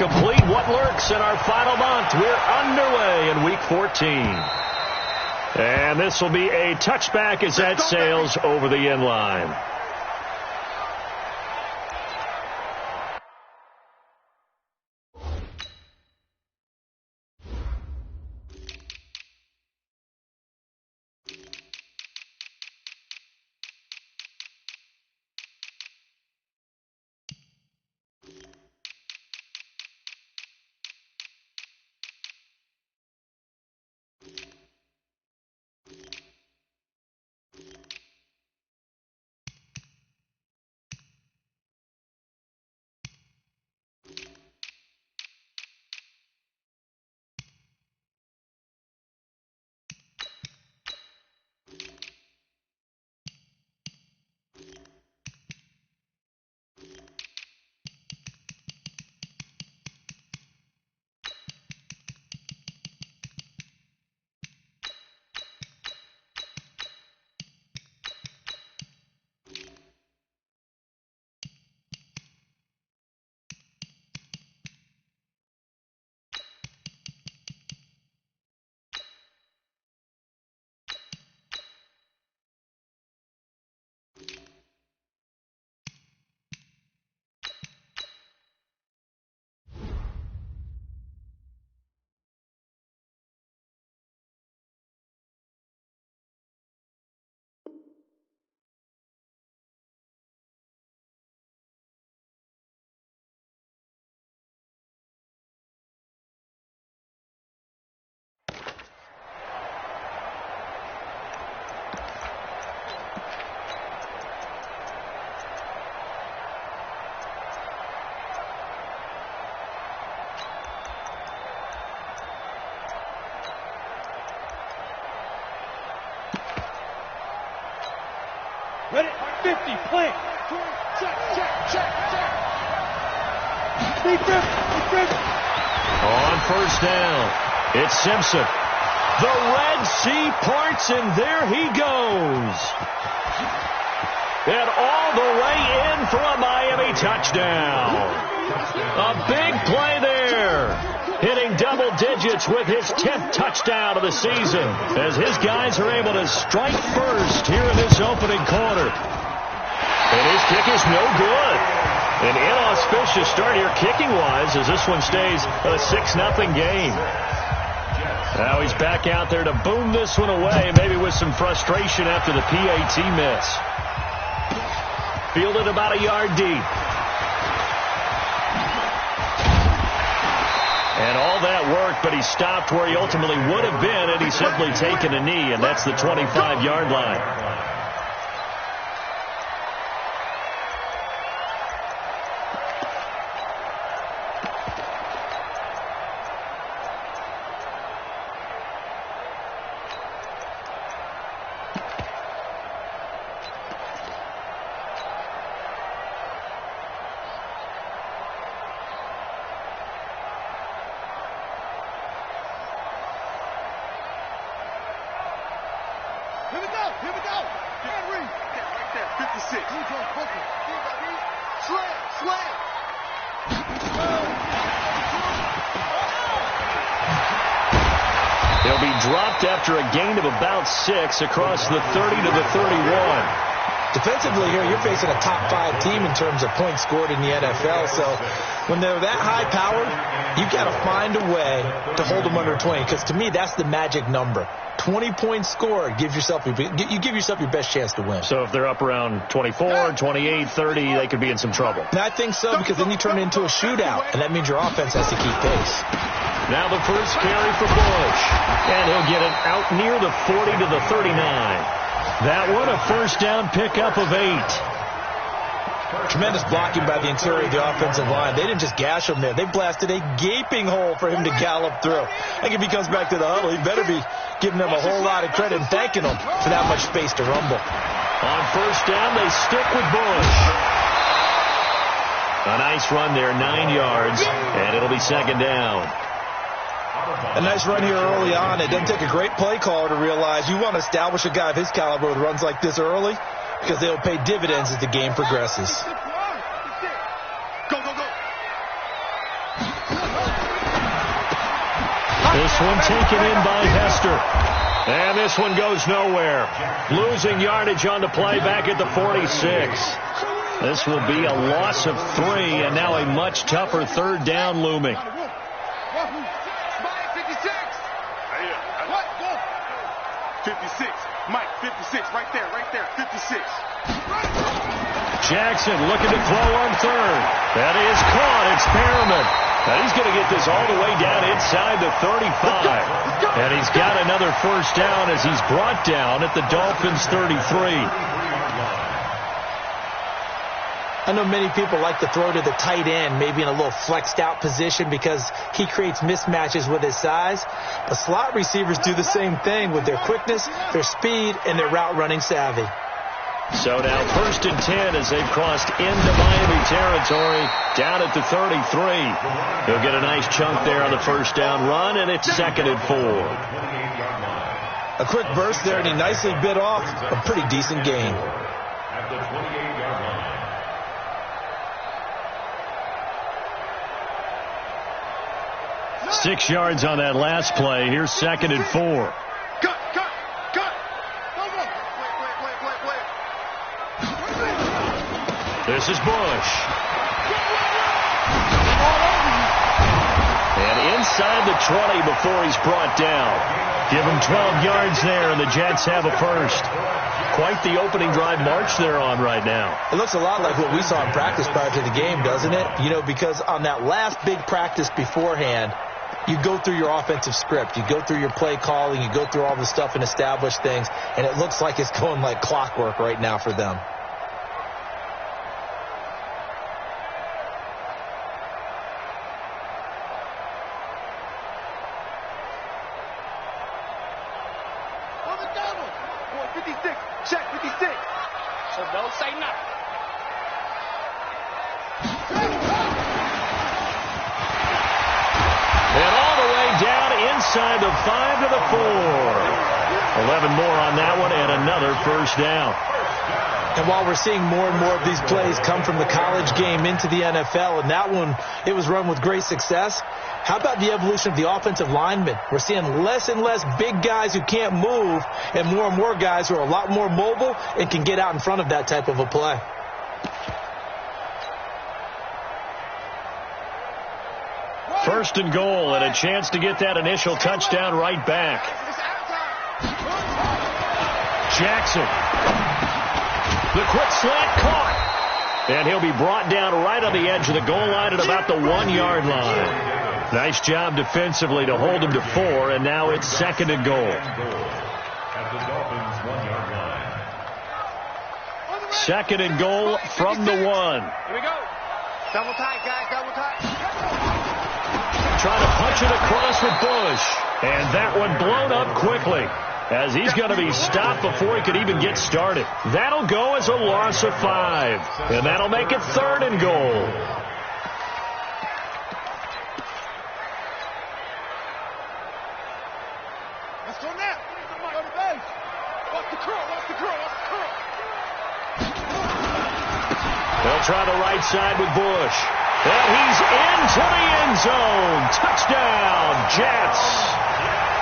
complete what lurks in our final month. We're underway in Week 14. And this will be a touchback as that sails over the end line. Ready? 50, plant. Check. Stay 50. On first down, it's Simpson. The Red Sea parts, and there he goes. And all the way in for a Miami touchdown. A big play there. Hitting double digits with his 10th touchdown of the season as his guys are able to strike first here in this opening quarter. And his kick is no good. An inauspicious start here kicking-wise as this one stays a 6-0 game. Now he's back out there to boom this one away, maybe with some frustration after the PAT miss. Fielded about a yard deep. And all that worked, but he stopped where he ultimately would have been had he simply taken a knee, and that's the 25-yard line. Here we go. And read. Right there, 56. Slam. He'll be dropped after a gain of about 6 across the 30 to the 31. Defensively here, you're facing a top 5 team in terms of points scored in the NFL. So when they're that high powered, you've got to find a way to hold them under 20. Because to me, that's the magic number. 20 points scored, you give yourself your best chance to win. So if they're up around 24, 28, 30, they could be in some trouble. And I think so, because then you turn it into a shootout, and that means your offense has to keep pace. Now the first carry for Bush, and he'll get it out near the 40 to the 39. That one a first down pickup of 8. Tremendous blocking by the interior of the offensive line. They didn't just gash him there. They blasted a gaping hole for him to gallop through. I think if he comes back to the huddle, he better be giving them a whole lot of credit and thanking them for that much space to rumble. On first down, they stick with Bush. A nice run there, 9 yards, and it'll be second down. A nice run here early on. It doesn't take a great play caller to realize you want to establish a guy of his caliber with runs like this early, because they'll pay dividends as the game progresses. Go. This one taken in by Hester. And this one goes nowhere. Losing yardage on the play back at the 46. This will be a loss of 3, and now a much tougher third down looming. 56. Mike, 56. Right there. 56. Jackson looking to throw on third. That is caught. It's Perriman. Now he's going to get this all the way down inside the 35. And he's got another first down as he's brought down at the Dolphins' 33. I know many people like to throw to the tight end, maybe in a little flexed out position because he creates mismatches with his size. But slot receivers do the same thing with their quickness, their speed, and their route running savvy. So now 1st and 10 as they've crossed into Miami territory down at the 33. He'll get a nice chunk there on the first down run, and it's 2nd and 4. A quick burst there, and he nicely bit off a pretty decent gain. At the 28-yard line. 6 yards on that last play. Here's 2nd and 4. Cut. This is Bush. And inside the 20 before he's brought down. Give him 12 yards there, and the Jets have a first. Quite the opening drive march they're on right now. It looks a lot like what we saw in practice prior to the game, doesn't it? You know, because on that last big practice beforehand, you go through your offensive script. You go through your play calling. You go through all the stuff and establish things. And it looks like it's going like clockwork right now for them. On the double. 56. Check 56. So don't say nothing. And all the way down inside the 5 to the 4. 11 more on that one and another first down. And while we're seeing more and more of these plays come from the college game into the NFL, and that one, it was run with great success, how about the evolution of the offensive linemen? We're seeing less and less big guys who can't move and more guys who are a lot more mobile and can get out in front of that type of a play. First and goal and a chance to get that initial touchdown right back. Jackson. The quick slant caught. And he'll be brought down right on the edge of the goal line at about the 1-yard line. Nice job defensively to hold him to 4, and now it's 2nd and goal. At the Dolphins' 1-yard line. 2nd and goal from the 1. Here we go. Double tight, guys. Double tight. Trying to punch it across with Bush. And that one blown up quickly as he's going to be stopped before he could even get started. That'll go as a loss of 5. And that'll make it 3rd and goal. Let's go now. Go to base. Watch the curl. They'll try the right side with Bush. And he's into the end zone. Touchdown, Jets.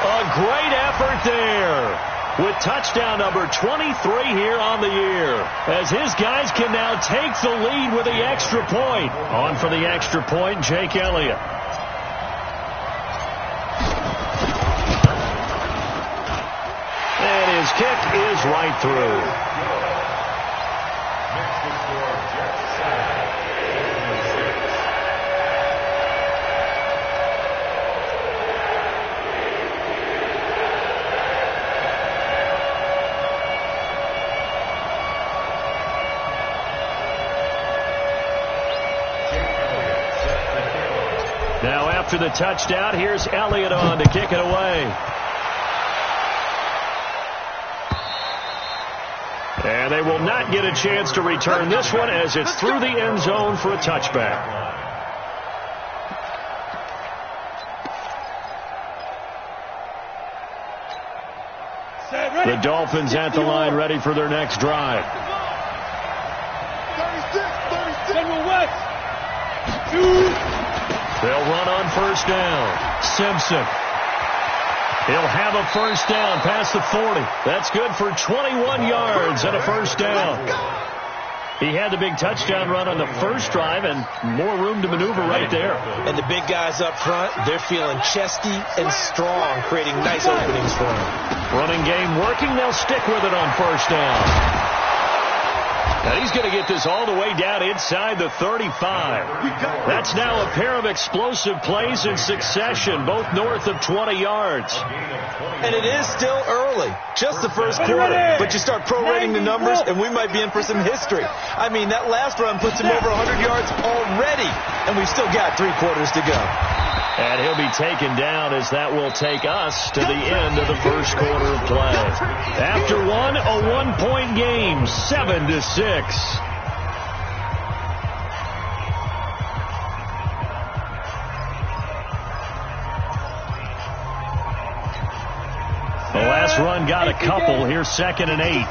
A great effort there with touchdown number 23 here on the year. As his guys can now take the lead with the extra point. On for the extra point, Jake Elliott. And his kick is right through. Next to score, Jets 7. Now after the touchdown, here's Elliott on to kick it away. And they will not get a chance to return this one as it's through the end zone for a touchback. The Dolphins at the line ready for their next drive. 36. They'll run on first down. Simpson He'll have a first down past the 40. That's good for 21 yards and a first down. He had the big touchdown run on the first drive and more room to maneuver right there. And the big guys up front, they're feeling chesty and strong, creating nice openings for him. Running game working. They'll stick with it on first down. And he's going to get this all the way down inside the 35. That's now a pair of explosive plays in succession, both north of 20 yards. And it is still early, just the first quarter. But you start prorating the numbers, and we might be in for some history. I mean, that last run puts him over 100 yards already, and we've still got 3 quarters to go. And he'll be taken down as that will take us to the end of the first quarter of play. After one, a 1-point game, 7-6. The last run got a couple. Here's 2nd and 8.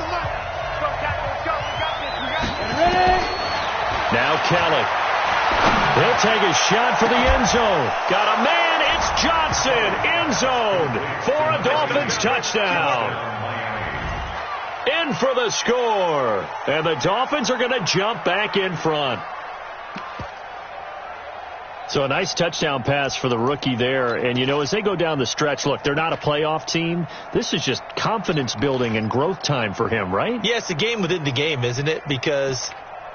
Now Kelly. He'll take a shot for the end zone. Got a man. It's Johnson. End zone for a Dolphins touchdown. In for the score. And the Dolphins are going to jump back in front. So a nice touchdown pass for the rookie there. And, you know, as they go down the stretch, look, they're not a playoff team. This is just confidence building and growth time for him, right? Yeah, it's a game within the game, isn't it? Because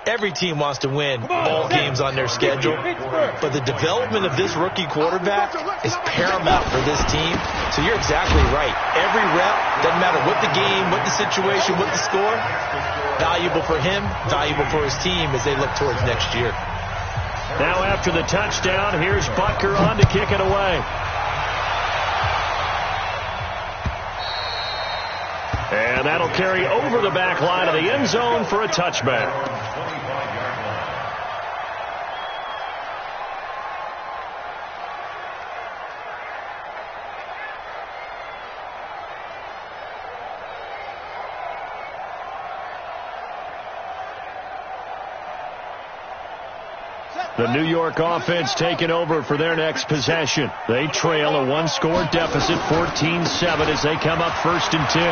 every team wants to win all games on their schedule. But the development of this rookie quarterback is paramount for this team. So you're exactly right. Every rep, doesn't matter what the game, what the situation, what the score, valuable for him, valuable for his team as they look towards next year. Now after the touchdown, here's Butker on to kick it away. And that'll carry over the back line of the end zone for a touchback. The New York offense taking over for their next possession. They trail a 1-score deficit, 14-7, as they come up 1st and 10.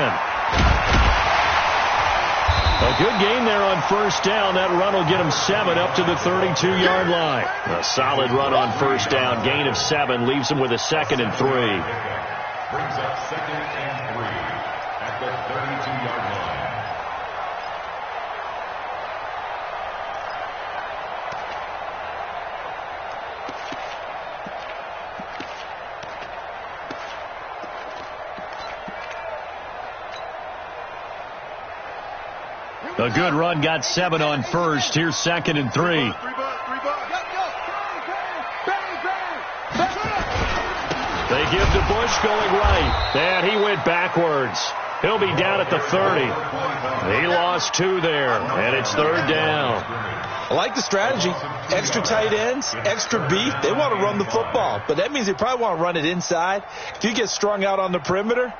A good game there on first down. That run will get them 7 up to the 32-yard line. A solid run on first down. Gain of 7 leaves them with a 2nd and 3. Brings up 2nd and 3 at the 32-yard line. A good run got 7 on first. Here's 2nd and 3. They give to Bush going right. And he went backwards. He'll be down at the 30. He lost 2 there. And it's 3rd down. I like the strategy. Extra tight ends, extra beef. They want to run the football. But that means they probably want to run it inside. If you get strung out on the perimeter,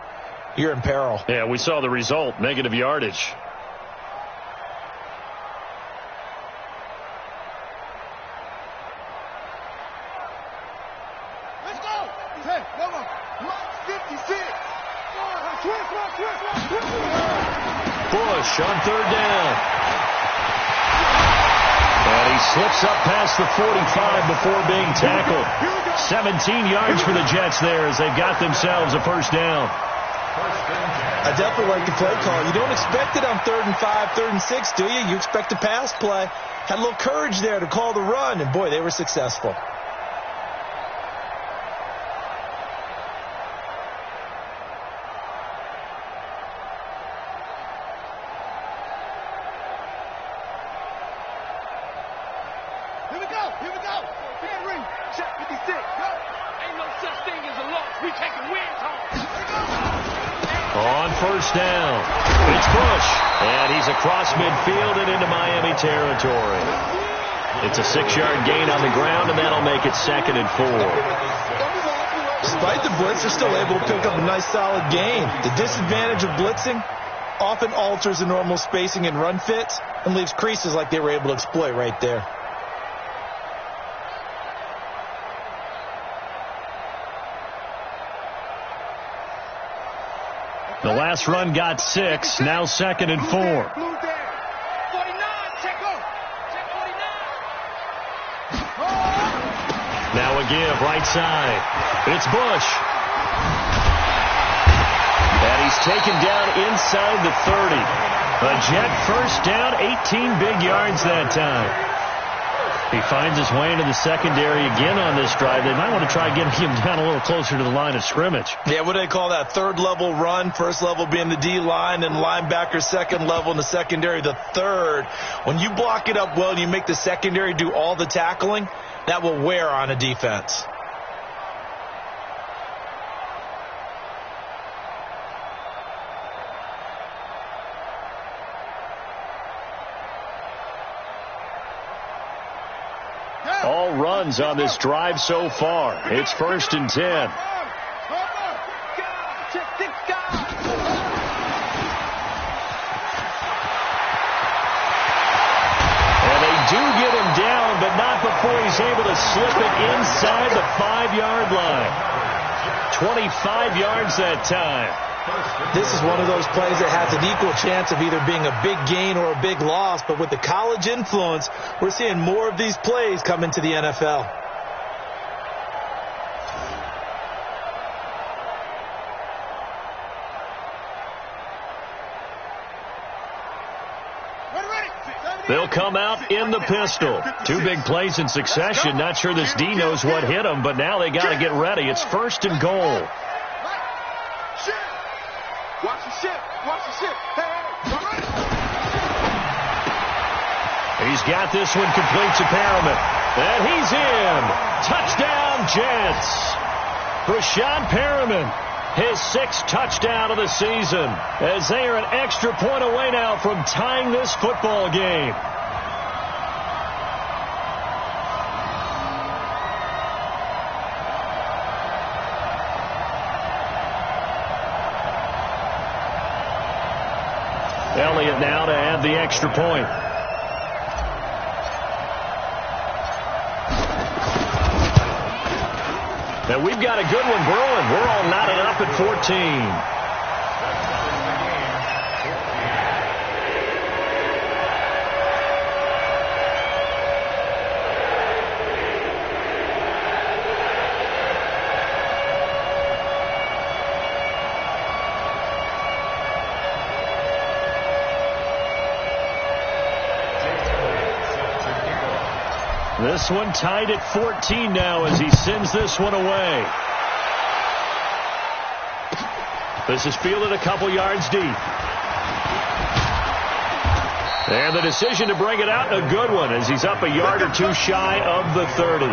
you're in peril. Yeah, we saw the result. Negative yardage. Bush on 3rd down. And he slips up past the 45 before being tackled. 17 yards for the Jets there as they've got themselves a first down. I definitely like the play call. You don't expect it on 3rd and 5, 3rd and 6, do you? You expect a pass play. Had a little courage there to call the run, and boy, they were successful. Down. It's Bush. And he's across midfield and into Miami territory. It's a 6-yard gain on the ground, and that'll make it 2nd and 4. Despite the blitz, they're still able to pick up a nice solid gain. The disadvantage of blitzing often alters the normal spacing and run fits and leaves creases like they were able to exploit right there. The last run got 6. Now 2nd and 4. Blue there. 49. Check off. Check 49. Now a give right side. It's Bush. And he's taken down inside the 30. A Jet first down, 18 big yards that time. He finds his way into the secondary again on this drive. They might want to try getting him down a little closer to the line of scrimmage. Yeah, what do they call that? Third level run. First level being the D-line and linebacker. Second level in the secondary, the third. When you block it up well and you make the secondary do all the tackling, that will wear on a defense. All runs on this drive so far. It's 1st and 10. And they do get him down, but not before he's able to slip it inside the 5-yard line. 25 yards that time. This is one of those plays that has an equal chance of either being a big gain or a big loss, but with the college influence, we're seeing more of these plays come into the NFL. They'll come out in the pistol. 2 big plays in succession. Not sure this D knows what hit him, but now they got to get ready. It's 1st and goal. watch the ship. Watch the ship. Hey, He's got this one complete to Perriman. And he's in. Touchdown, Jets. Brashad Perriman, his 6th touchdown of the season, as they are an extra point away now from tying this football game. Elliott now to add the extra point. And we've got a good one brewing. We're all knotted up at 14. This one tied at 14 now as he sends this one away. This is fielded a couple yards deep. And the decision to bring it out, a good one, as he's up a yard or 2 shy of the 30.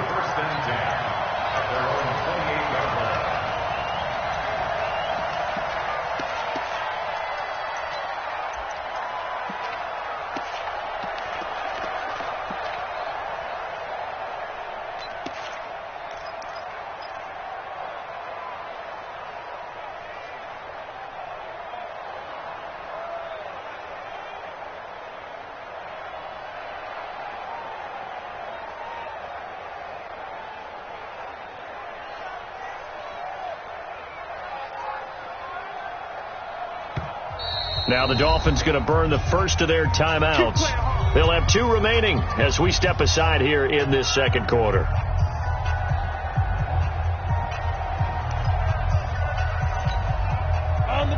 Now the Dolphins going to burn the first of their timeouts. They'll have 2 remaining as we step aside here in this second quarter.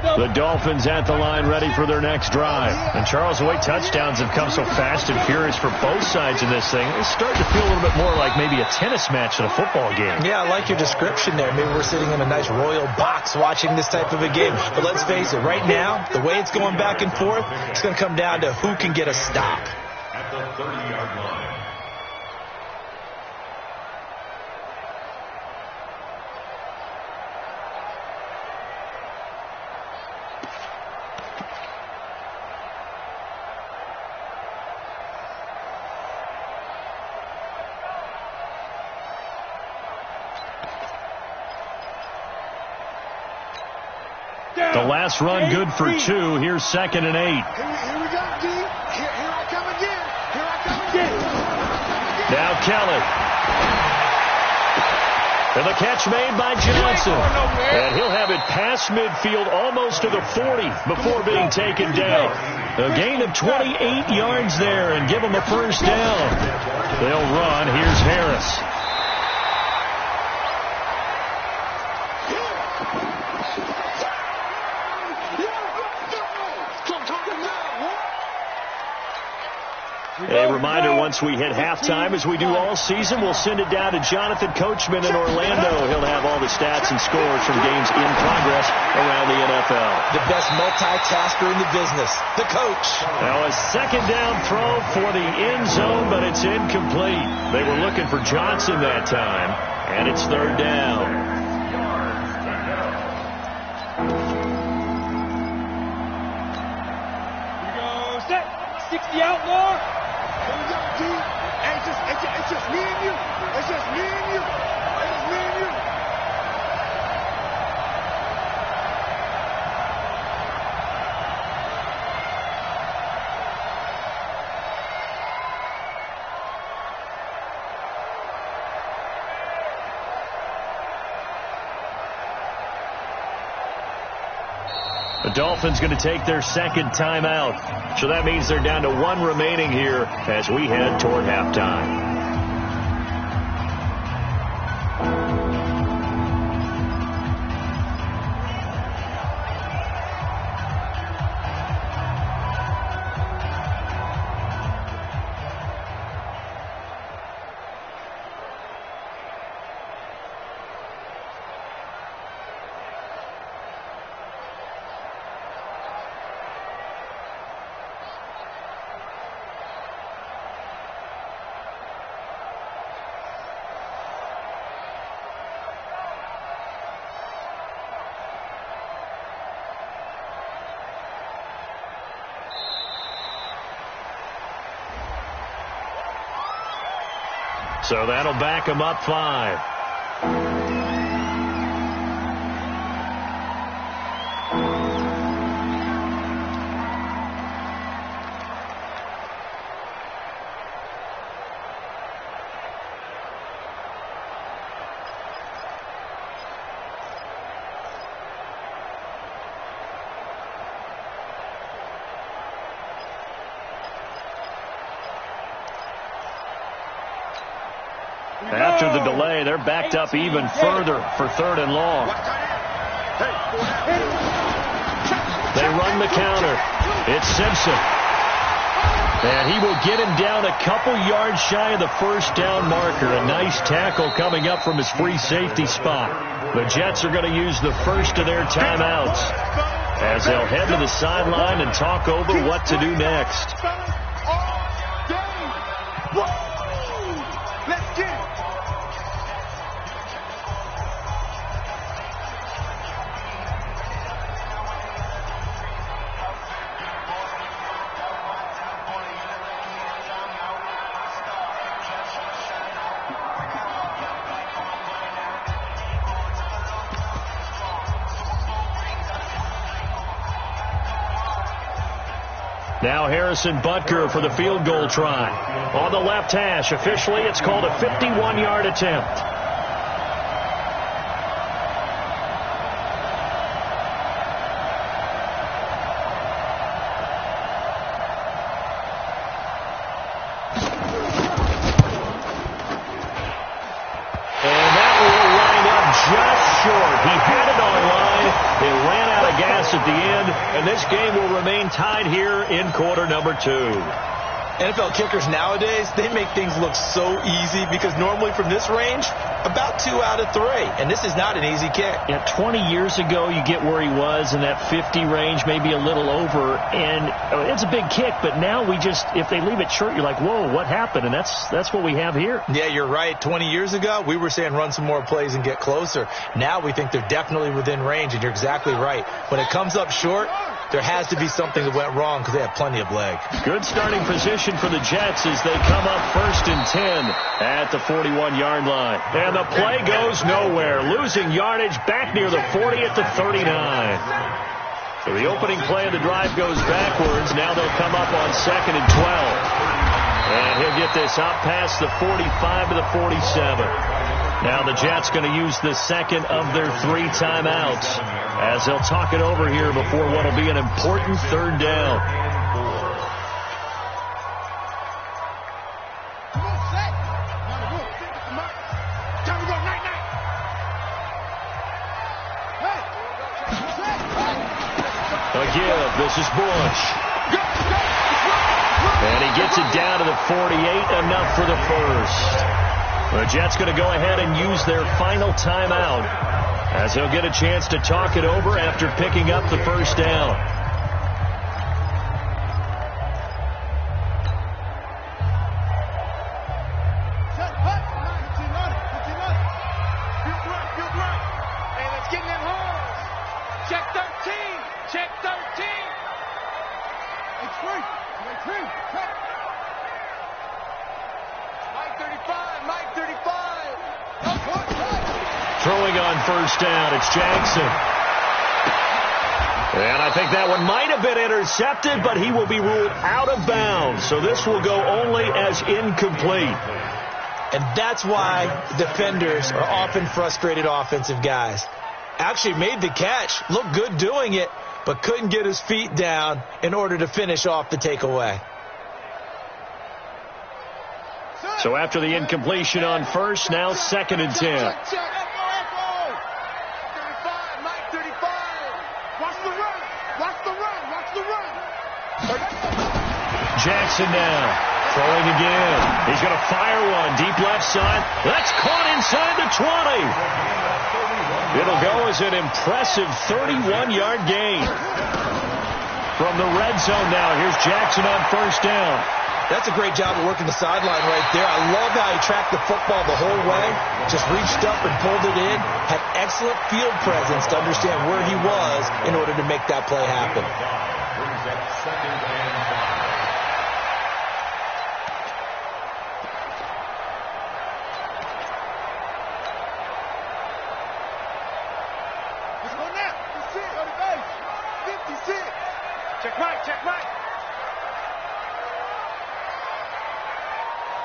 The Dolphins at the line ready for their next drive. And Charles, the way touchdowns have come so fast and furious for both sides in this thing, it's starting to feel a little bit more like maybe a tennis match than a football game. Yeah, I like your description there. Maybe we're sitting in a nice royal box watching this type of a game. But let's face it, right now, the way it's going back and forth, it's going to come down to who can get a stop. At the 30-yard line. The last run good for 2. Here's 2nd and 8. Here we go, D. Here I come again. Here I come again. Now Kelly. And the catch made by Johnson. And he'll have it past midfield almost to the 40 before being taken down. A gain of 28 yards there and give them a first down. They'll run. Here's Harris. A reminder, once we hit halftime, as we do all season, we'll send it down to Jonathan Coachman in Orlando. He'll have all the stats and scores from games in progress around the NFL. The best multitasker in the business, the coach. Now a second down throw for the end zone, but it's incomplete. They were looking for Johnson that time, and it's third down. 60 outlaw. It's just me and you. It's just me and you. It's just me and you. The Dolphins going to take their second timeout. So that means they're down to one remaining here as we head toward halftime. So that'll back them up 5. After the delay, they're backed up even further for third and long. They run the counter. It's Simpson. And he will get him down a couple yards shy of the first down marker. A nice tackle coming up from his free safety spot. The Jets are going to use the first of their timeouts as they'll head to the sideline and talk over what to do next. Let's get it. Now Harrison Butker for the field goal try. On the left hash, officially it's called a 51-yard attempt. And that will line up just short. He had it on line. It ran out of gas at the end, and this game will remain tied here in quarter number 2. NFL kickers nowadays, they make things look so easy because normally from this range, about 2 out of 3. And this is not an easy kick. Yeah, 20 years ago, you get where he was in that 50 range, maybe a little over. And it's a big kick, but now we just, if they leave it short, you're like, whoa, what happened? And that's what we have here. Yeah, you're right. 20 years ago, we were saying run some more plays and get closer. Now we think they're definitely within range, and you're exactly right. When it comes up short, there has to be something that went wrong because they have plenty of leg. Good starting position for the Jets as they come up 1st and 10 at the 41-yard line. And the play goes nowhere. Losing yardage back near the 40 at the 39. So the opening play of the drive goes backwards. Now they'll come up on 2nd and 12. And he'll get this out past the 45 to the 47. Now the Jets going to use the second of their 3 timeouts as they'll talk it over here before what will be an important third down. This is Bush. And he gets it down to the 48, enough for the first. The Jets going to go ahead and use their final timeout as they'll get a chance to talk it over after picking up the first down. Throwing on first down, it's Jackson. And I think that one might have been intercepted, but he will be ruled out of bounds. So this will go only as incomplete. And that's why defenders are often frustrated offensive guys. Actually made the catch, looked good doing it, but couldn't get his feet down in order to finish off the takeaway. So after the incompletion on first, now 2nd and 10. Jackson now, throwing again. He's going to fire one, deep left side. That's caught inside the 20. It'll go as an impressive 31-yard gain. From the red zone now, here's Jackson on first down. That's a great job of working the sideline right there. I love how he tracked the football the whole way, just reached up and pulled it in, had excellent field presence to understand where he was in order to make that play happen. Brings up 2nd and 5. Let's go now. 56 on the base. 56. Check right, check right.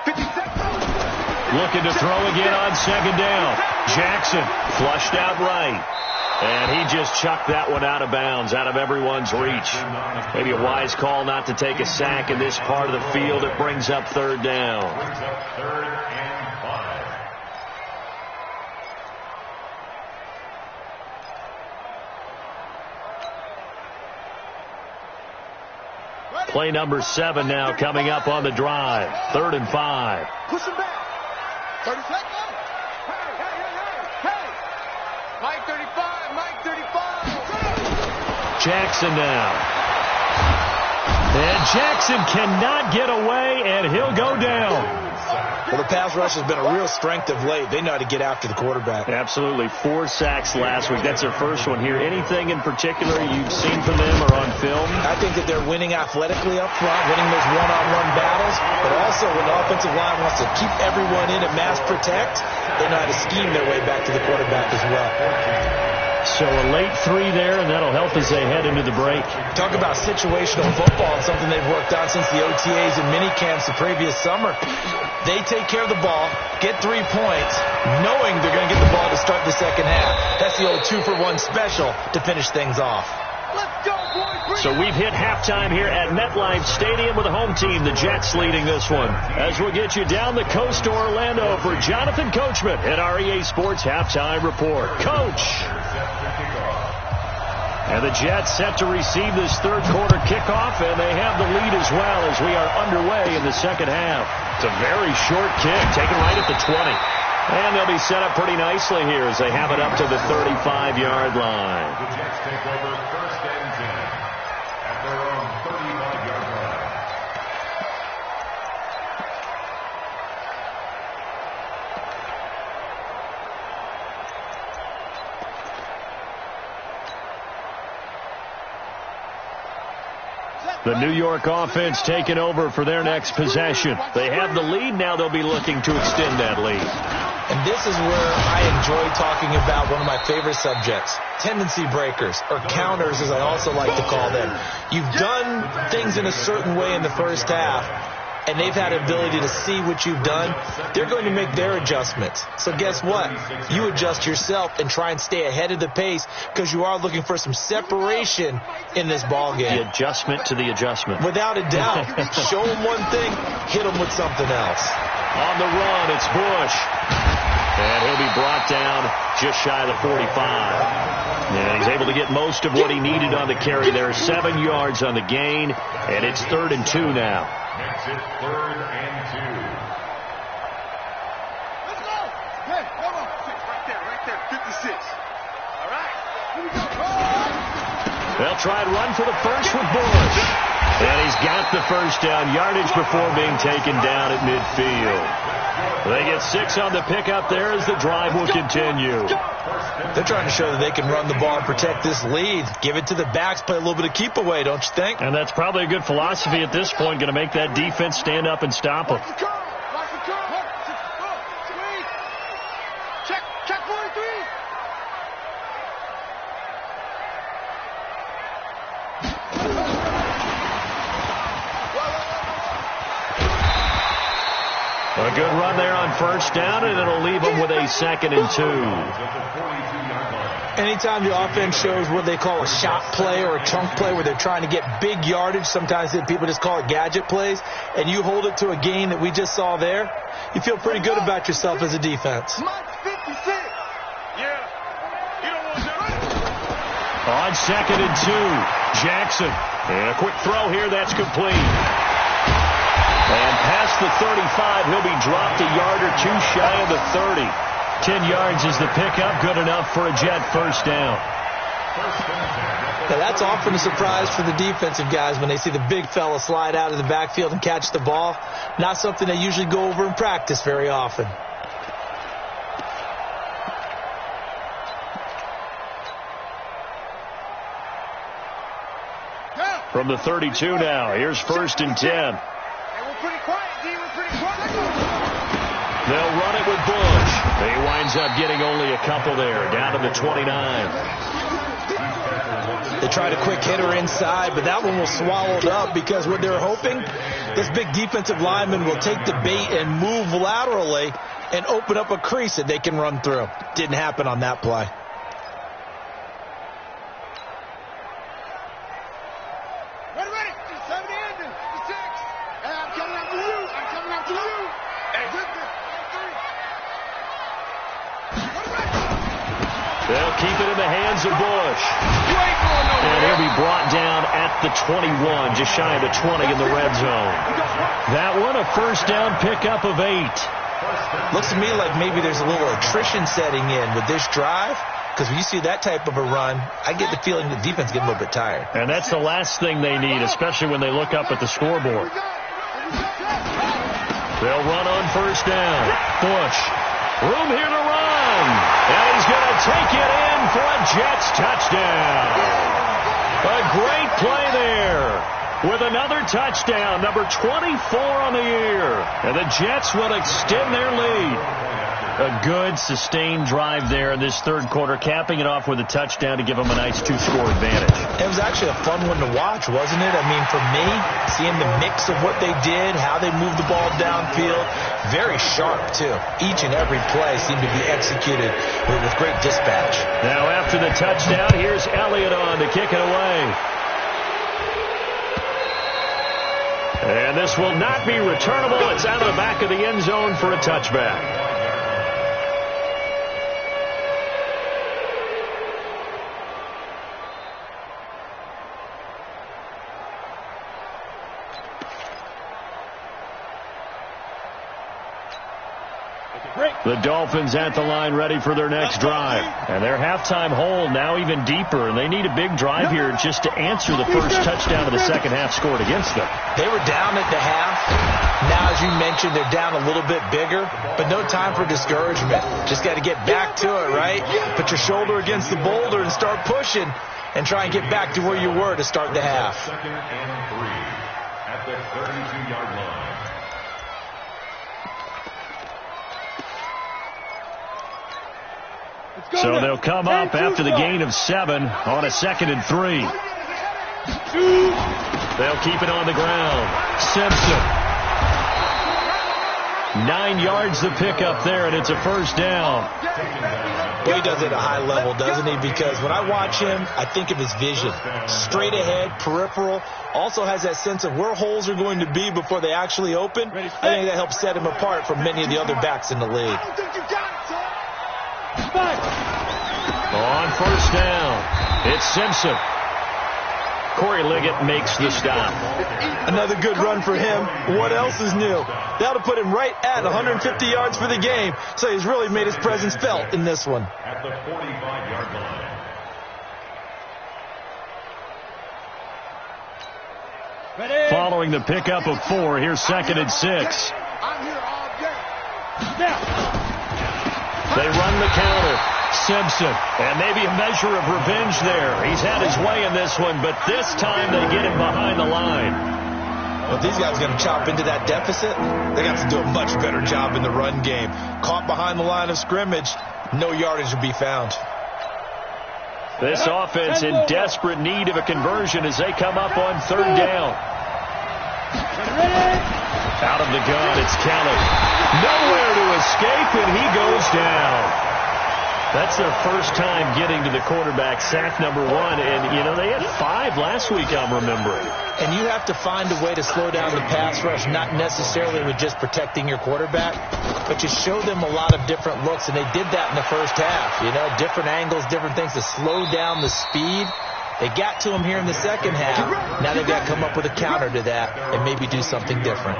57. Looking to throw again on 2nd down. Jackson flushed out right. And he just chucked that one out of bounds, out of everyone's reach. Maybe a wise call not to take a sack in this part of the field. It brings up 3rd down. Brings up 3rd and 5. Play number 7 now coming up on the drive. 3rd and 5. Push him back. 30 seconds. Hey. Mike 35, Mike 35. Jackson now. And Jackson cannot get away, and he'll go down. Well, the pass rush has been a real strength of late. They know how to get after the quarterback. Absolutely. 4 sacks last week. That's their first one here. Anything in particular you've seen from them or on film? I think that they're winning athletically up front, winning those one-on-one battles, but also when the offensive line wants to keep everyone in and mass protect, they know how to scheme their way back to the quarterback as well. So a late 3 there, and that'll help as they head into the break. Talk about situational football, something they've worked on since the OTAs and mini camps the previous summer. They take care of the ball, get 3 points, knowing they're going to get the ball to start the second half. That's the old 2-for-1 special to finish things off. Let's go, boys. So we've hit halftime here at MetLife Stadium with the home team, the Jets, leading this one. As we'll get you down the coast to Orlando for Jonathan Coachman at our EA Sports Halftime Report. Coach! And the Jets set to receive this 3rd quarter kickoff, and they have the lead as well as we are underway in the second half. It's a very short kick, taken right at the 20. And they'll be set up pretty nicely here as they have it up to the 35-yard line. The Jets take over 1st and 10 at their own 35-yard line. The New York offense taking over for their next possession. They have the lead. Now they'll be looking to extend that lead. And this is where I enjoy talking about one of my favorite subjects, tendency breakers, or counters as I also like to call them. You've done things in a certain way in the first half. and they've had the ability to see what you've done, they're going to make their adjustments. So guess what? You adjust yourself and try and stay ahead of the pace because you are looking for some separation in this ball game. The adjustment to the adjustment. Without a doubt. Show them one thing, hit them with something else. On the run, it's Bush. And he'll be brought down just shy of the 45. And he's able to get most of what he needed on the carry there. 7 yards on the gain, and it's 3rd and 2 now. Makes it 3rd and 2. Let's go. Hey, come on. Right there. 56. All right. Here we go. They'll try and run for the first with Bush. And he's got the first down yardage before being taken down at midfield. They get 6 on the pickup there as the drive will continue. They're trying to show that they can run the ball and protect this lead. Give it to the backs, play a little bit of keep away, don't you think? And that's probably a good philosophy at this point, going to make that defense stand up and stop them. Check 43. A good run there on first down, and it'll leave them with a 2nd and 2. Anytime the offense shows what they call a shot play or a chunk play where they're trying to get big yardage, sometimes people just call it gadget plays, and you hold it to a gain that we just saw there, you feel pretty good about yourself as a defense. On 2nd and 2, Jackson. And a quick throw here, that's complete. And past the 35, he'll be dropped a yard or two shy of the 30. 10 yards is the pickup, good enough for a Jet first down. Now that's often a surprise for the defensive guys when they see the big fella slide out of the backfield and catch the ball. Not something they usually go over in practice very often. From the 32 now, here's 1st and 10. They'll run it with Bush. He winds up getting only a couple there, down to the 29. They tried a quick hitter inside, but that one was swallowed up because what they're hoping, this big defensive lineman will take the bait and move laterally and open up a crease that they can run through. Didn't happen on that play. They'll keep it in the hands of Bush. And he'll be brought down at the 21, just shy of the 20 in the red zone. That one, a first down pickup of 8. Looks to me like maybe there's a little attrition setting in with this drive. Because when you see that type of a run, I get the feeling the defense gets a little bit tired. And that's the last thing they need, especially when they look up at the scoreboard. They'll run on first down. Bush. Room here to run. And he's going to take it in for a Jets touchdown. A great play there with another touchdown, number 24 on the year. And the Jets will extend their lead. A good, sustained drive there in this third quarter, capping it off with a touchdown to give them a nice 2-score advantage. It was actually a fun one to watch, wasn't it? I mean, for me, seeing the mix of what they did, how they moved the ball downfield, very sharp, too. Each and every play seemed to be executed with great dispatch. Now, after the touchdown, here's Elliott on to kick it away. And this will not be returnable. It's out of the back of the end zone for a touchback. The Dolphins at the line ready for their next drive. And their halftime hole now even deeper. And they need a big drive here just to answer the first touchdown of the second half scored against them. They were down at the half. Now, as you mentioned, they're down a little bit bigger. But no time for discouragement. Just got to get back to it, right? Put your shoulder against the boulder and start pushing. And try and get back to where you were to start the half. 2nd and 3 at the 32-yard line. So they'll come up after the gain of 7 on a 2nd and 3. They'll keep it on the ground. Simpson. 9 yards to pick up there, and it's a first down. Well, he does it at a high level, doesn't he? Because when I watch him, I think of his vision. Straight ahead, peripheral. Also has that sense of where holes are going to be before they actually open. I think that helps set him apart from many of the other backs in the league. On first down, it's Simpson. Corey Liggett makes the stop. Another good run for him. What else is new? That'll put him right at 150 yards for the game. So he's really made his presence felt in this one. At the 45-yard line. Following the pickup of 4, here's 2nd and 6. They run the counter. Simpson, and maybe a measure of revenge there. He's had his way in this one, but this time they get him behind the line. Well, if these guys are going to chop into that deficit, they got to do a much better job in the run game. Caught behind the line of scrimmage, no yardage will be found. This offense in desperate need of a conversion as they come up on 3rd down. Out of the gun, it's Kelly. Nowhere to escape, and he goes down. That's their first time getting to the quarterback, sack number 1. And, you know, they had 5 last week, I'm remembering. And you have to find a way to slow down the pass rush, not necessarily with just protecting your quarterback, but you show them a lot of different looks, and they did that in the first half. You know, different angles, different things to slow down the speed. They got to him here in the second half. Now they've got to come up with a counter to that and maybe do something different.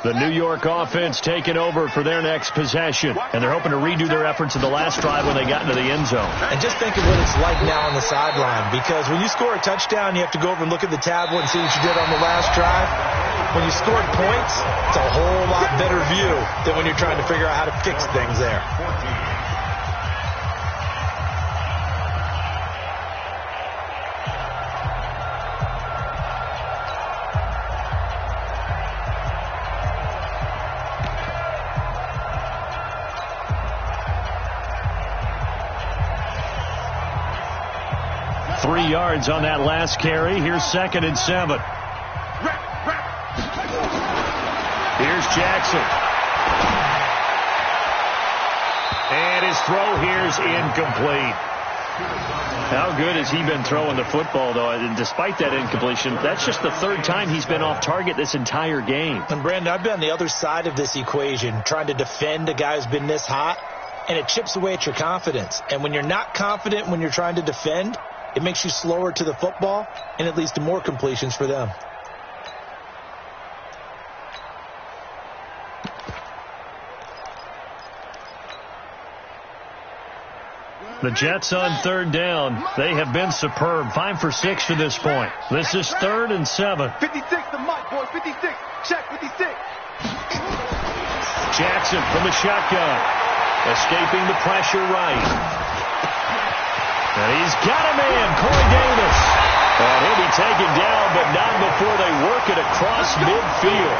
The New York offense taking over for their next possession. And they're hoping to redo their efforts in the last drive when they got into the end zone. And just think of what it's like now on the sideline. Because when you score a touchdown, you have to go over and look at the tablet and see what you did on the last drive. When you scored points, it's a whole lot better view than when you're trying to figure out how to fix things there. Yards on that last carry. Here's 2nd and 7. Here's Jackson. And his throw here's incomplete. How good has he been throwing the football, though? And despite that incompletion, that's just the 3rd time he's been off target this entire game. And, Brandon, I've been on the other side of this equation, trying to defend a guy who's been this hot, and it chips away at your confidence. And when you're not confident when you're trying to defend, it makes you slower to the football, and it leads to more completions for them. The Jets on 3rd down. They have been superb. 5 for 6 to this point. This is 3rd and 7. 56 to Mike, boys. 56. Check, 56. Jackson from the shotgun. Escaping the pressure right. And he's got a man, Corey Davis. And he'll be taken down, but not before they work it across midfield.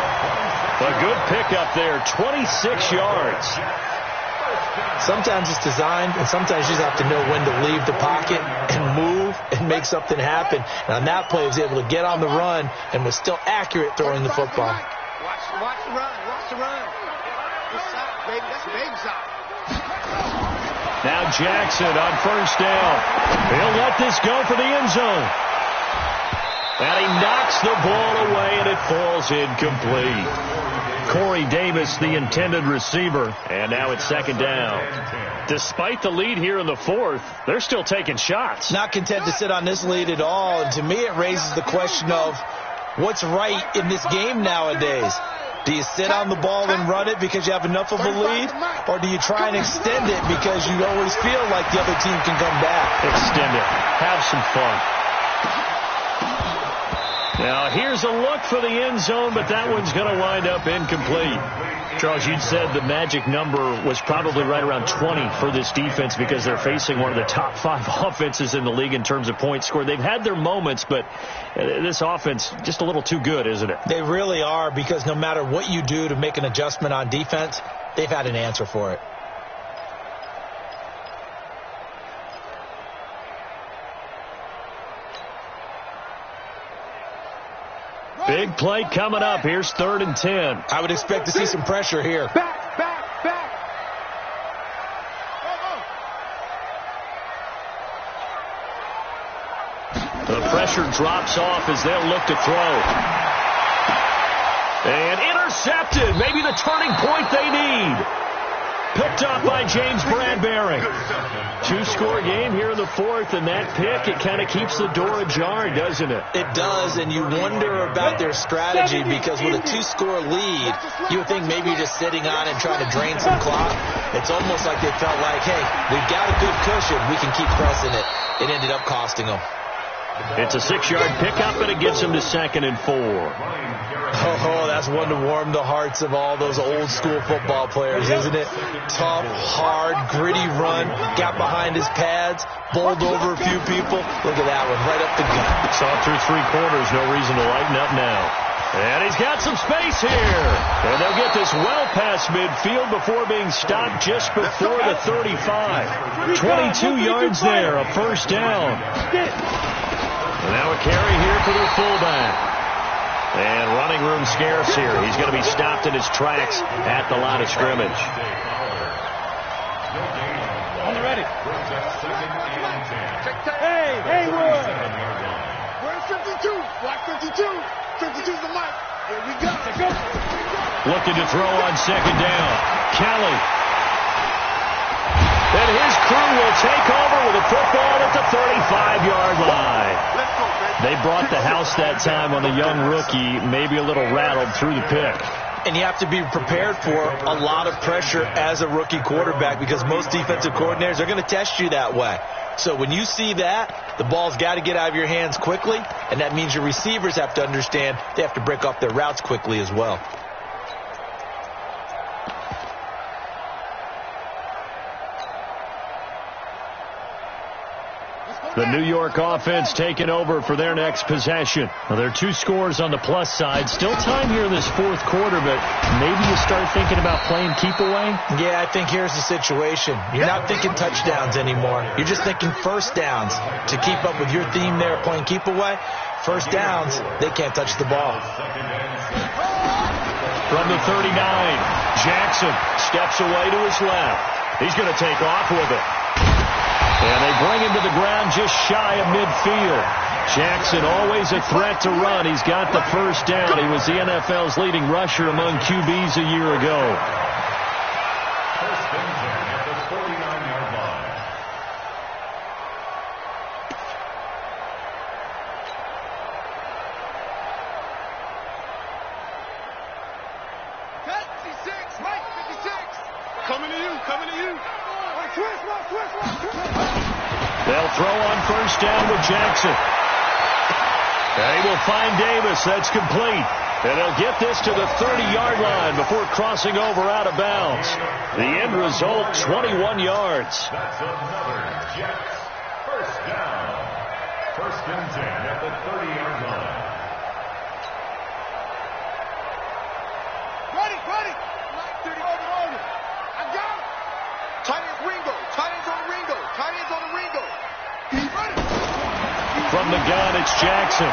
A good pickup there, 26 yards. Sometimes it's designed, and sometimes you just have to know when to leave the pocket and move and make something happen. And on that play, he was able to get on the run and was still accurate throwing the football. Watch the run. Watch the run. Good side, baby. That's a baby side. Now Jackson on 1st down. He'll let this go for the end zone. And he knocks the ball away, and it falls incomplete. Corey Davis, the intended receiver. And now it's 2nd down. Despite the lead here in the 4th, they're still taking shots. Not content to sit on this lead at all. And to me, it raises the question of what's right in this game nowadays. Do you sit on the ball and run it because you have enough of a lead? Or do you try and extend it because you always feel like the other team can come back? Extend it. Have some fun. Now, here's a look for the end zone, but that one's going to wind up incomplete. Charles, you'd said the magic number was probably right around 20 for this defense because they're facing one of the top 5 offenses in the league in terms of points scored. They've had their moments, but this offense just a little too good, isn't it? They really are, because no matter what you do to make an adjustment on defense, they've had an answer for it. Big play coming up. Here's 3rd and 10. I would expect to see some pressure here. Back. The pressure drops off as they'll look to throw. And intercepted. Maybe the turning point they need. Picked up by James Bradbury. 2-score game here in the 4th, and that pick, it kind of keeps the door ajar, doesn't it? It does, and you wonder about their strategy, because with a 2-score lead, you would think maybe just sitting on and trying to drain some clock. It's almost like they felt like, hey, we've got a good cushion. We can keep pressing it. It ended up costing them. It's a 6-yard pickup, and it gets them to 2nd and 4. Oh, that's one to warm the hearts of all those old-school football players, isn't it? Tough, hard, gritty run, got behind his pads, bowled over a few people. Look at that one, right up the gut. Saw through 3 quarters, no reason to lighten up now. And he's got some space here. And they'll get this well past midfield before being stopped just before the 35. 22 yards there, a 1st down. And now a carry here for their fullback. And running room scarce here. He's going to be stopped in his tracks at the line of scrimmage. On the ready. Hey, Wood. Where's 52? Block 52. 52's the mic. Here we go. Looking to throw on 2nd down. Kelly. And his crew will take over with a football at the 35-yard line. They brought the house that time on the young rookie, maybe a little rattled through the pick. And you have to be prepared for a lot of pressure as a rookie quarterback, because most defensive coordinators are going to test you that way. So when you see that, the ball's got to get out of your hands quickly, and that means your receivers have to understand they have to break off their routes quickly as well. The New York offense taking over for their next possession. Well, there are 2 scores on the plus side. Still time here in this 4th quarter, but maybe you start thinking about playing keep away? Yeah, I think here's the situation. You're not thinking touchdowns anymore. You're just thinking 1st downs. To keep up with your theme there, playing keep away, 1st downs, they can't touch the ball. From the 39, Jackson steps away to his left. He's going to take off with it. And they bring him to the ground just shy of midfield. Jackson, always a threat to run. He's got the 1st down. He was the NFL's leading rusher among QBs a year ago. First and 10 at the 49-yard line. Mike, 56. Coming to you. Twist. They'll throw on 1st down with Jackson. They will find Davis. That's complete. And they'll get this to the 30-yard line before crossing over out of bounds. The end result, 21 yards. That's another Jets. 1st down. 1st and 10 at the 30-yard line. Ready. 30 over. I got it. Tight ends Ringo. Tight ends on Ringo. From the gun, it's Jackson.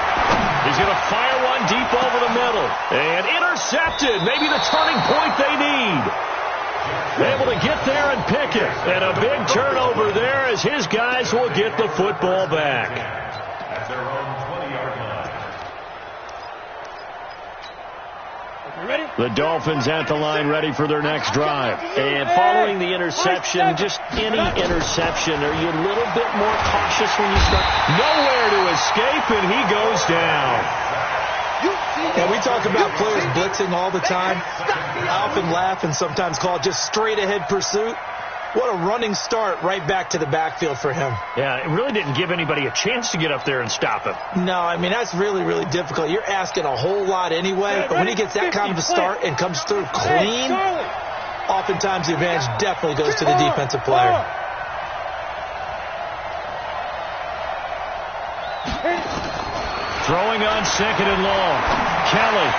He's going to fire one deep over the middle. And intercepted. Maybe the turning point they need. Able to get there and pick it. And a big turnover there as his guys will get the football back. At their own 20-yard line. The Dolphins at the line ready for their next drive. And following the interception, just any interception, are you a little bit more cautious when you start? Nowhere to escape, and he goes down. Yeah, we talk about players blitzing all the time. I often laugh and sometimes call it just straight-ahead pursuit. What a running start right back to the backfield for him. Yeah, it really didn't give anybody a chance to get up there and stop him. No, I mean, that's really, really difficult. You're asking a whole lot anyway, but when he gets that kind of a start and comes through clean, oftentimes the advantage definitely goes to the defensive player. Throwing on second and long. Kelly.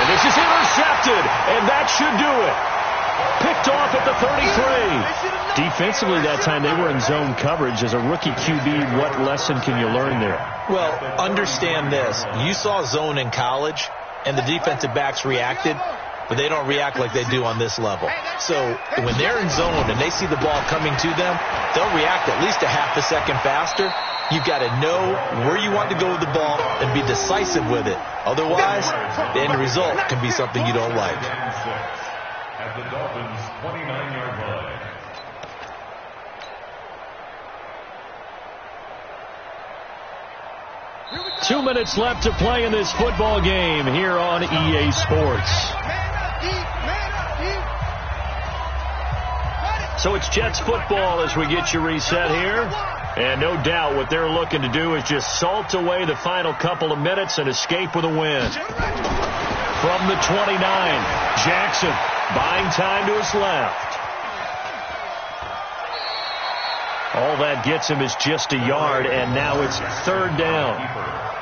And this is intercepted, and that should do it. Picked off at the 33. Defensively that time, they were in zone coverage. As a rookie QB, what lesson can you learn there? Well, understand this. You saw zone in college, and the defensive backs reacted, but they don't react like they do on this level. So when they're in zone and they see the ball coming to them, they'll react at least a half a second faster. You've got to know where you want to go with the ball and be decisive with it. Otherwise, the end result can be something you don't like. At the Dolphins' 29-yard line. Two minutes left to play in this football game here on EA Sports. So it's Jets football as we get you reset here. And no doubt what they're looking to do is just salt away the final couple of minutes and escape with a win. From the 29, Jackson buying time to his left. All that gets him is just a yard, and now it's third down.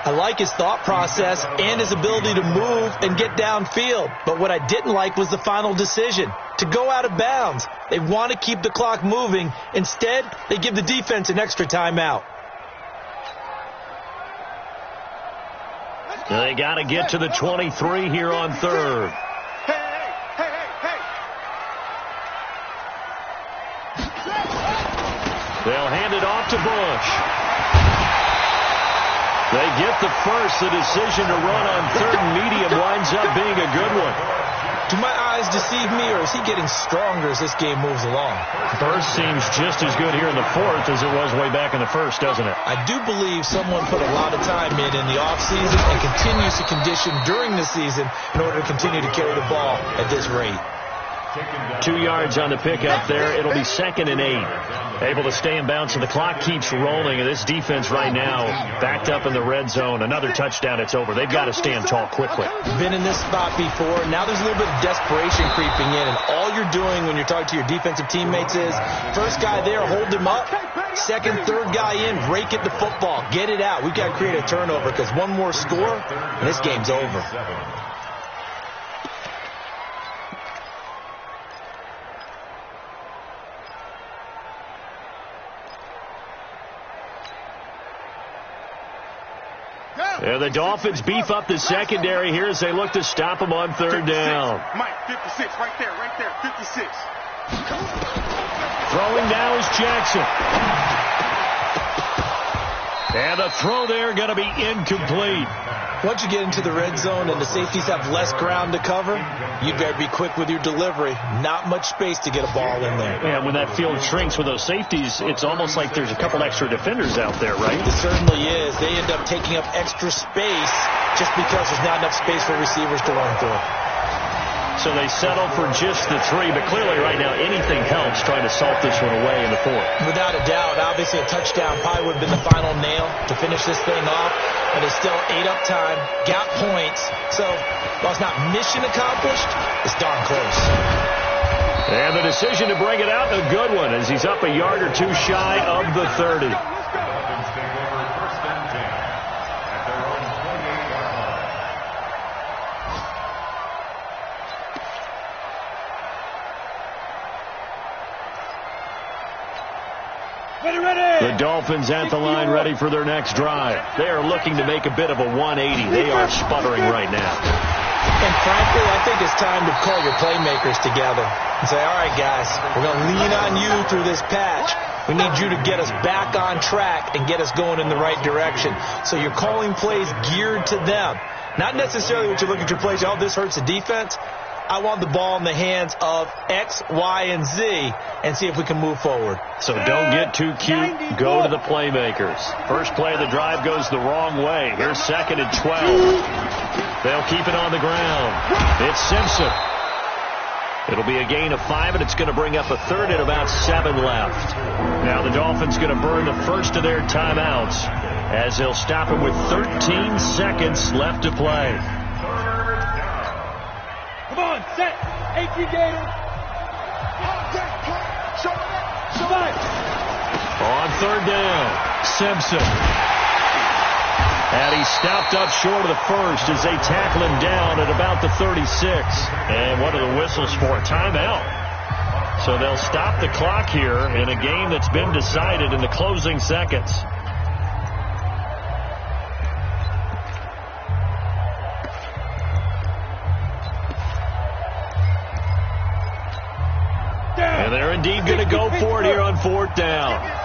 I like his thought process and his ability to move and get downfield. But what I didn't like was the final decision, to go out of bounds. They want to keep the clock moving. Instead, they give the defense an extra timeout. They got to get to the 23 here on third. They'll hand it off to Bush. They get the first. The decision to run on third and medium winds up being a good one. Do my eyes deceive me, or is he getting stronger as this game moves along? Burst seems just as good here in the fourth as it was way back in the first, doesn't it? I do believe someone put a lot of time in the offseason and continues to condition during the season in order to continue to carry the ball at this rate. 2 yards on the pickup there. It'll be 2nd and 8. Able to stay in bounds, and the clock keeps rolling. And this defense right now backed up in the red zone. Another touchdown, it's over. They've got to stand tall quickly. Been in this spot before. Now there's a little bit of desperation creeping in. And all you're doing when you're talking to your defensive teammates is, first guy there, hold him up. Second, third guy in, rake at the football. Get it out. We've got to create a turnover because one more score, and this game's over. Yeah, the Dolphins beef up the secondary here as they look to stop them on third down. Mike, 56, right there, 56. Throwing now is Jackson. And the throw there going to be incomplete. Once you get into the red zone and the safeties have less ground to cover, you better be quick with your delivery. Not much space to get a ball in there. Yeah, when that field shrinks with those safeties, it's almost like there's a couple extra defenders out there, right? It certainly is. They end up taking up extra space just because there's not enough space for receivers to run through. So they settle for just the 3, but clearly right now anything helps trying to salt this one away in the fourth. Without a doubt, obviously a touchdown probably would have been the final nail to finish this thing off, but it's still ate up time, got points, so while it's not mission accomplished, it's darn close. And the decision to bring it out, a good one, as he's up a yard or two shy of the 30. The Dolphins at the line ready for their next drive. They are looking to make a bit of a 180. They are sputtering right now. And frankly, I think it's time to call your playmakers together and say, all right, guys, we're going to lean on you through this patch. We need you to get us back on track and get us going in the right direction. So you're calling plays geared to them. Not necessarily what you look at your plays, oh, this hurts the defense. I want the ball in the hands of X, Y, and Z and see if we can move forward. So don't get too cute. Go to the playmakers. First play of the drive goes the wrong way. Here's 2nd and 12. They'll keep it on the ground. It's Simpson. It'll be a gain of 5, and it's going to bring up a third and about 7 left. Now the Dolphins going to burn the first of their timeouts as they'll stop it with 13 seconds left to play. Come on, set. 18 Gators. On third down, Simpson. And he stopped up short of the first as they tackle him down at about the 36. And what are the whistles for? Timeout. So they'll stop the clock here in a game that's been decided in the closing seconds. And they're indeed going to go for it here on fourth down.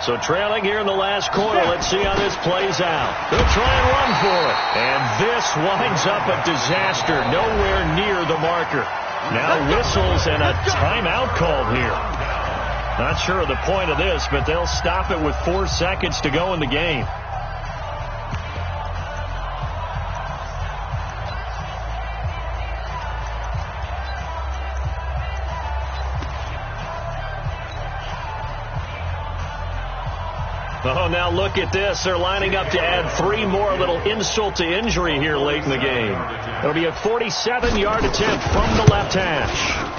So trailing here in the last quarter, let's see how this plays out. They'll try and run for it. And this winds up a disaster, nowhere near the marker. Now whistles and a timeout called here. Not sure of the point of this, but they'll stop it with 4 seconds to go in the game. Oh, now look at this. They're lining up to add 3 more, little insult to injury here late in the game. It'll be a 47-yard attempt from the left hash.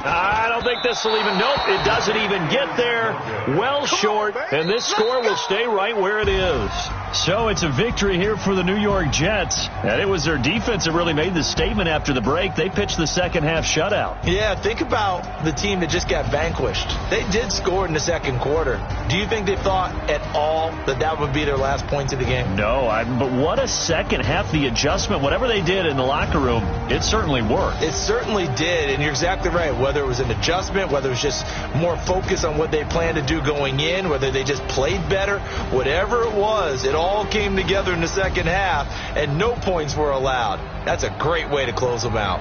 I don't think this will even, nope, it doesn't even get there. Well short, and this score will stay right where it is. So it's a victory here for the New York Jets. And it was their defense that really made the statement after the break. They pitched the second half shutout. Yeah, think about the team that just got vanquished. They did score in the second quarter. Do you think they thought at all that that would be their last points of the game? No, but what a second half. The adjustment, whatever they did in the locker room, it certainly worked. It certainly did, and you're exactly right. Whether it was an adjustment, whether it was just more focus on what they planned to do going in, whether they just played better, whatever it was, it all came together in the second half, and no points were allowed. That's a great way to close them out.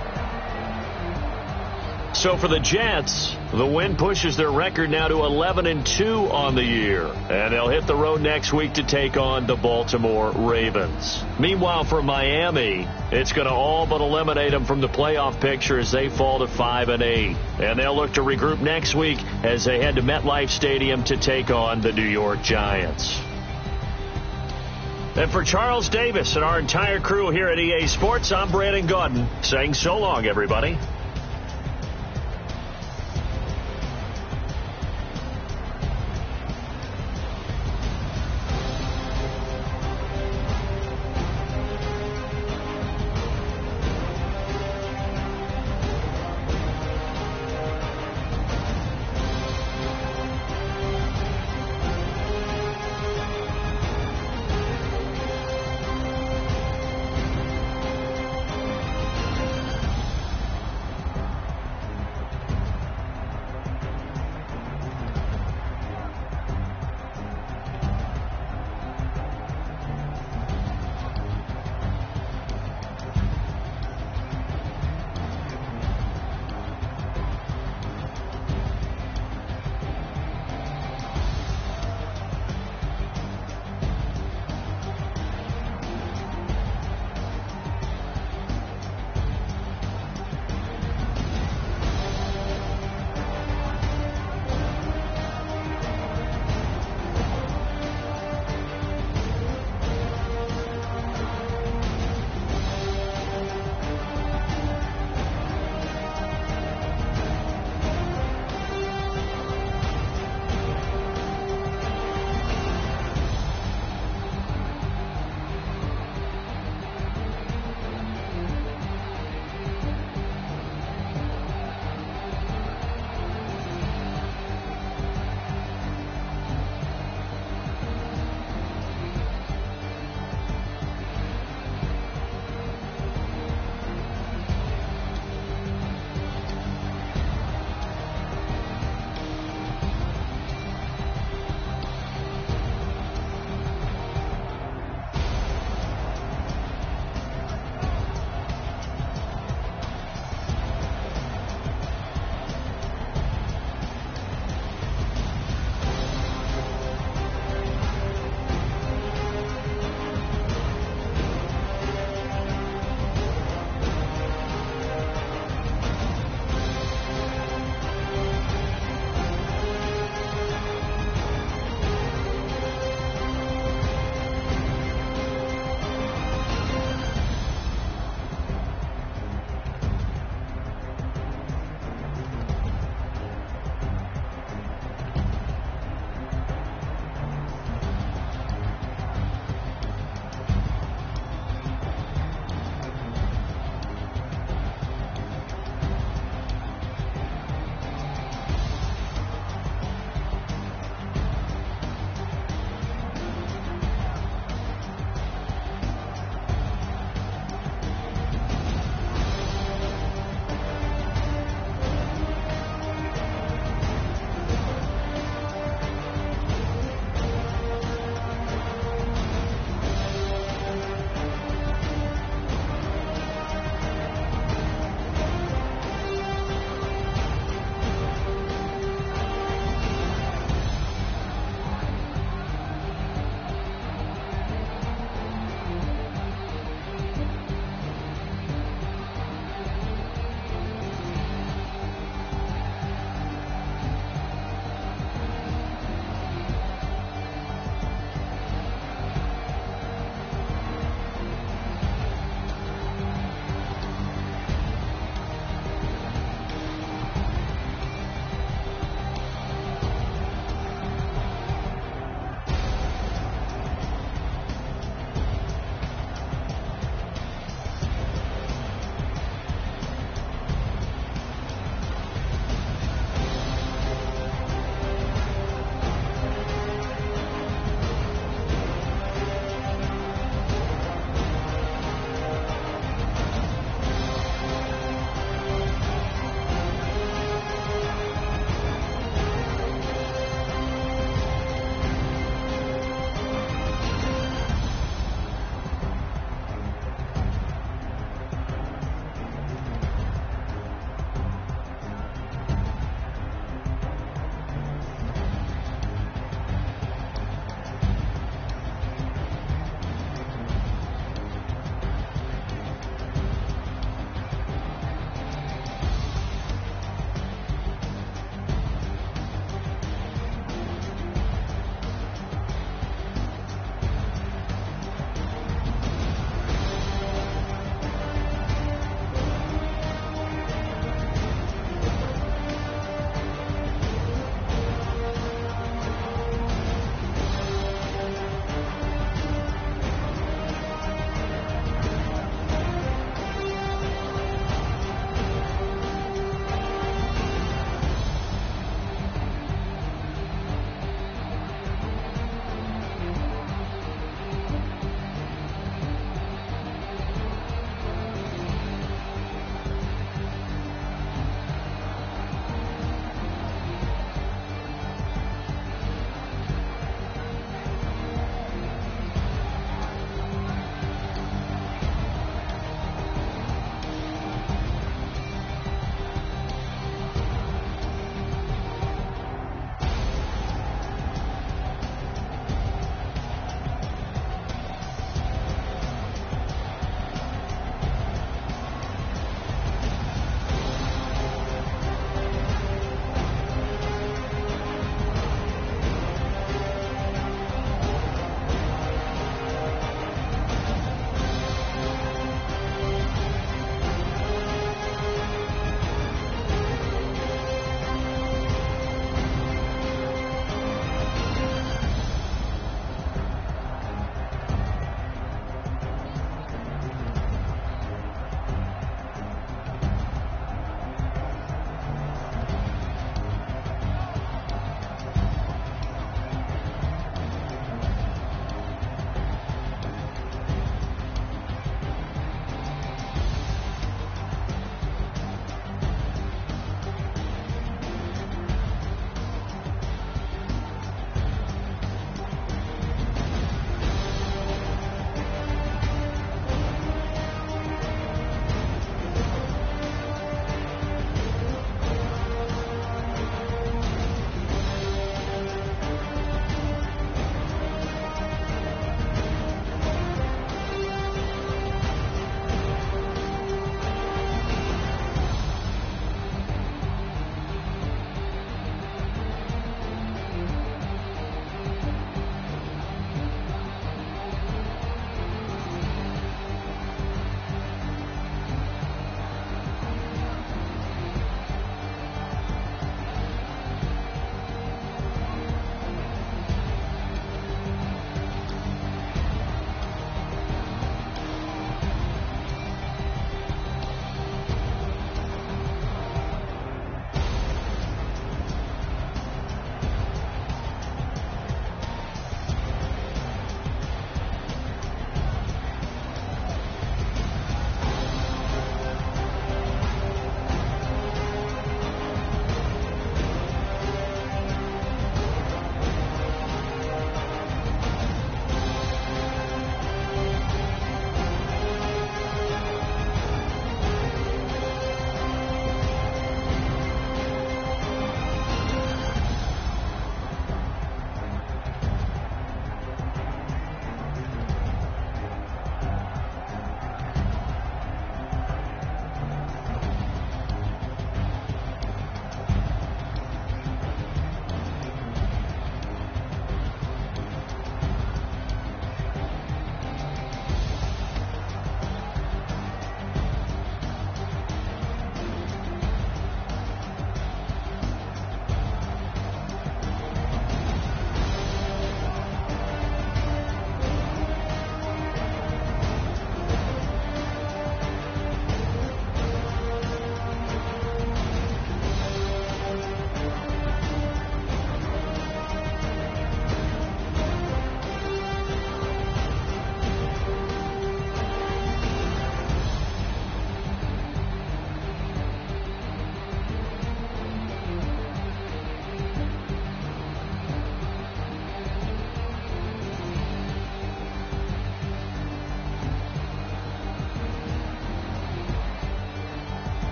So for the Jets, the win pushes their record now to 11-2 on the year. And they'll hit the road next week to take on the Baltimore Ravens. Meanwhile, for Miami, it's going to all but eliminate them from the playoff picture as they fall to 5-8. And they'll look to regroup next week as they head to MetLife Stadium to take on the New York Giants. And for Charles Davis and our entire crew here at EA Sports, I'm Brandon Gaudin saying so long, everybody.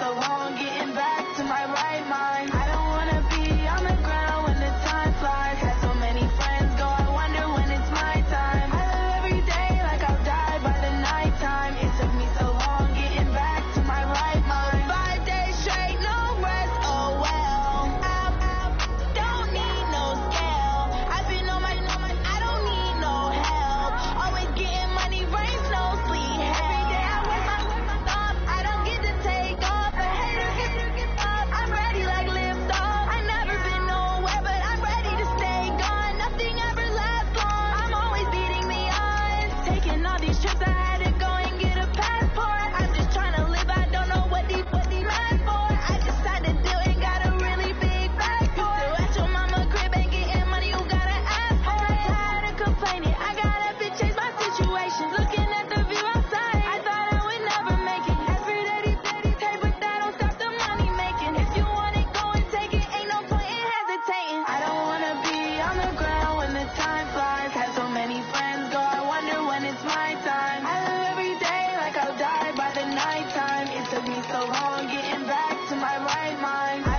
so long getting back to my right mind. I don't wanna be on the ground when the time flies. Had so many friends go, I wonder when it's my time. I live every day like I'll die by the nighttime. It took me so long getting back to my right mind. 5 days straight, no rest, oh well. Don't need no scale. I've been on my, I don't need no help. Always getting money, rain, snow, sleet, every day I work my thoughts. I don't get to take off. A hater gets up. I'm ready like lift off. I never been nowhere, but I'm ready to stay gone. Nothing ever lasts long. I'm always beating the odds. Taking all these trips, I had to go and get a passport. I'm just trying to live. I don't know what these mad for. I decided to do it. Got a really big bag for it. Still at your mama crib and getting money. You gotta ask for it. Tired of complaining. I gotta bitch change my situation. Looking at the view outside. I thought I would never make it. Every day, hey, but that don't stop the money making. If you want it, go and take it. Ain't no point in hesitating. I don't wanna be on the ground when the time flies. Had so many friends go, I wonder when it's my time. I live every day like I'll die by the nighttime. It took me so long getting back to my right mind.